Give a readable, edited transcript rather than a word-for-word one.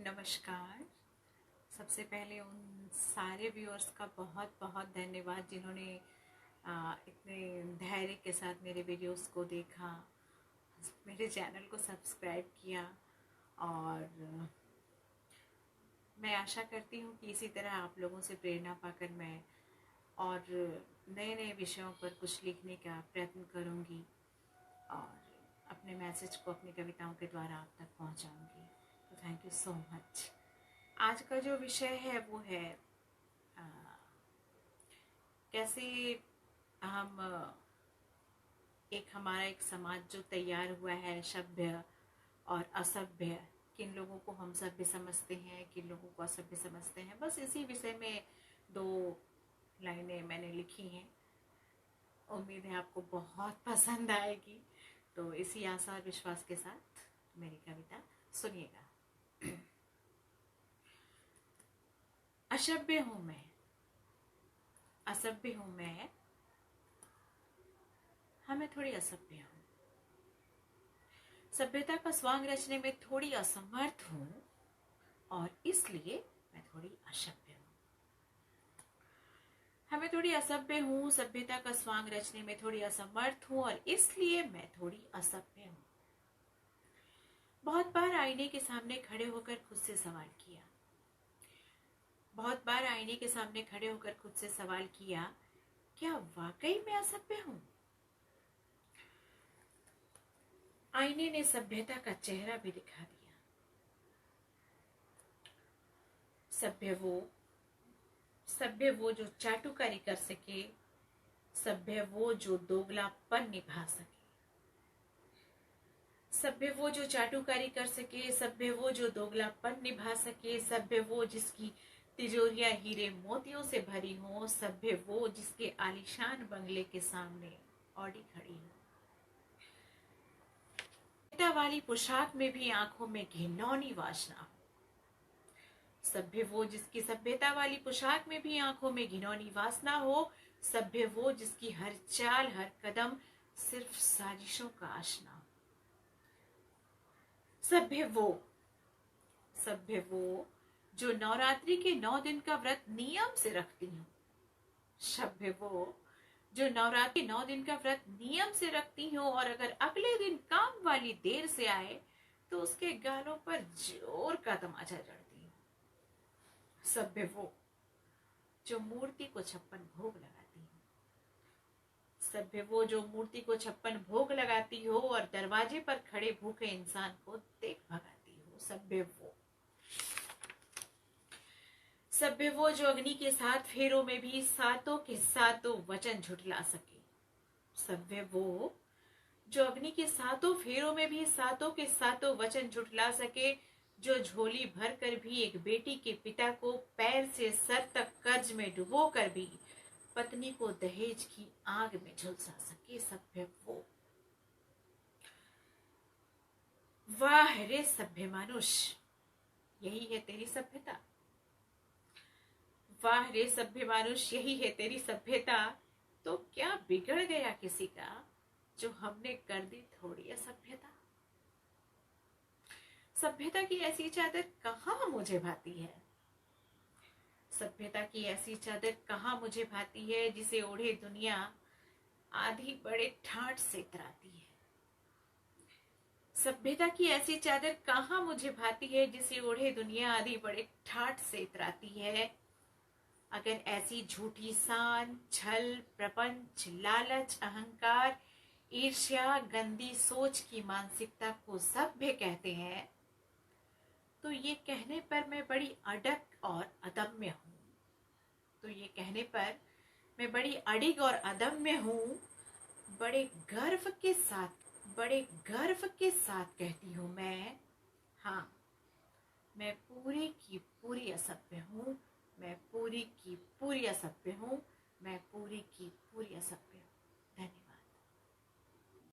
नमस्कार। सबसे पहले उन सारे व्यूअर्स का बहुत बहुत धन्यवाद जिन्होंने इतने धैर्य के साथ मेरे वीडियोस को देखा, मेरे चैनल को सब्सक्राइब किया। और मैं आशा करती हूँ कि इसी तरह आप लोगों से प्रेरणा पाकर मैं और नए नए विषयों पर कुछ लिखने का प्रयत्न करूँगी और अपने मैसेज को अपनी कविताओं के द्वारा आप तक पहुँचाऊँगी। तो थैंक यू सो मच। आज का जो विषय है वो है कैसे हम हमारा एक समाज जो तैयार हुआ है सभ्य और असभ्य, किन लोगों को हम सभ्य समझते हैं, किन लोगों को असभ्य समझते हैं। बस इसी विषय में 2 लाइनें मैंने लिखी हैं। उम्मीद है आपको बहुत पसंद आएगी। तो इसी आशा और विश्वास के साथ मेरी कविता सुनिएगा। असभ्य हूं मैं, असभ्य हूं मैं, हाँ मैं थोड़ी असभ्य हूं। सभ्यता का स्वांग रचने में थोड़ी असमर्थ हूं और इसलिए मैं थोड़ी असभ्य हूं। हाँ मैं थोड़ी असभ्य हूं, सभ्यता का स्वांग रचने में थोड़ी असमर्थ हूं और इसलिए मैं थोड़ी असभ्य हूं। बहुत बार आईने के सामने खड़े होकर खुद से सवाल किया, बहुत बार आईने के सामने खड़े होकर खुद से सवाल किया, क्या वाकई मैं असभ्य हूं? आईने ने सभ्यता का चेहरा भी दिखा दिया। सभ्य वो जो चाटुकारी कर सके, सभ्य वो जो दोगलापन निभा सके, सभ्य वो जो चाटुकारी कर सके, सभ्य वो जो दोगलापन निभा सके, सभ्य वो जिसकी तिजोरियां हीरे मोतियों से भरी हो, सभ्य वो जिसके आलीशान बंगले के सामने ऑडी खड़ी हो। सभ्यता वाली पोशाक में भी आंखों में घिनौनी वासना हो, सभ्य वो जिसकी सभ्यता वाली पोशाक में भी आंखों में घिनौनी वासना हो, सभ्य वो जिसकी हर चाल हर कदम सिर्फ साजिशों का आशना हो। सभ्य वो जो नवरात्रि के 9 दिन का व्रत नियम से रखती हूँ, सभ्य वो जो नवरात्रि 9 दिन का व्रत नियम से रखती हूँ और अगर अगले दिन काम वाली देर से आए तो उसके गालों पर जोर का तमाचा जड़ती हूँ। सभ्य वो जो मूर्ति को 56 भोग लगाती हो, सभ्य वो जो मूर्ति को 56 भोग लगाती हो और दरवाजे पर खड़े भूखे इंसान को देख भगाती हो। सभ्य वो जो अग्नि के 7 फेरों में भी सातों के सातों वचन झुठला सके, सभ्य वो जो अग्नि के 7 फेरों में भी सातों के सातों वचन झुठला सके, जो झोली भर कर भी एक बेटी के पिता को पैर से सर तक कर्ज में डुबो कर भी पत्नी को दहेज की आग में झुलसा सके। सभ्य वो। वाह रे सभ्य मनुष्य, यही है तेरी सभ्यता। वाह रे सभ्य मनुष्य, यही है तेरी सभ्यता। तो क्या बिगड़ गया किसी का जो हमने कर दी थोड़ी असभ्यता। सभ्यता की ऐसी चादर कहाँ मुझे भाती है, सभ्यता की ऐसी चादर कहाँ मुझे भाती है, जिसे ओढ़े दुनिया आधी बड़े ठाठ से इतराती है। सभ्यता की ऐसी चादर कहाँ मुझे भाती है, जिसे ओढ़े दुनिया आधी बड़े ठाठ से इतराती है। अगर ऐसी झूठी सान, छल, प्रपंच, लालच, अहंकार, ईर्ष्या, गंदी सोच की मानसिकता को सभ्य कहते हैं, तो ये कहने पर मैं बड़ी अडग और अदम्य हूं। तो ये कहने पर मैं बड़ी अडिग और अदम्य हूं। बड़े गर्व के साथ कहती हूं मैं, हाँ मैं पूरी की पूरी असभ्य हूं, मैं पूरी की पूरी असभ्य हूं, मैं पूरी की पूरी असभ्य हूं।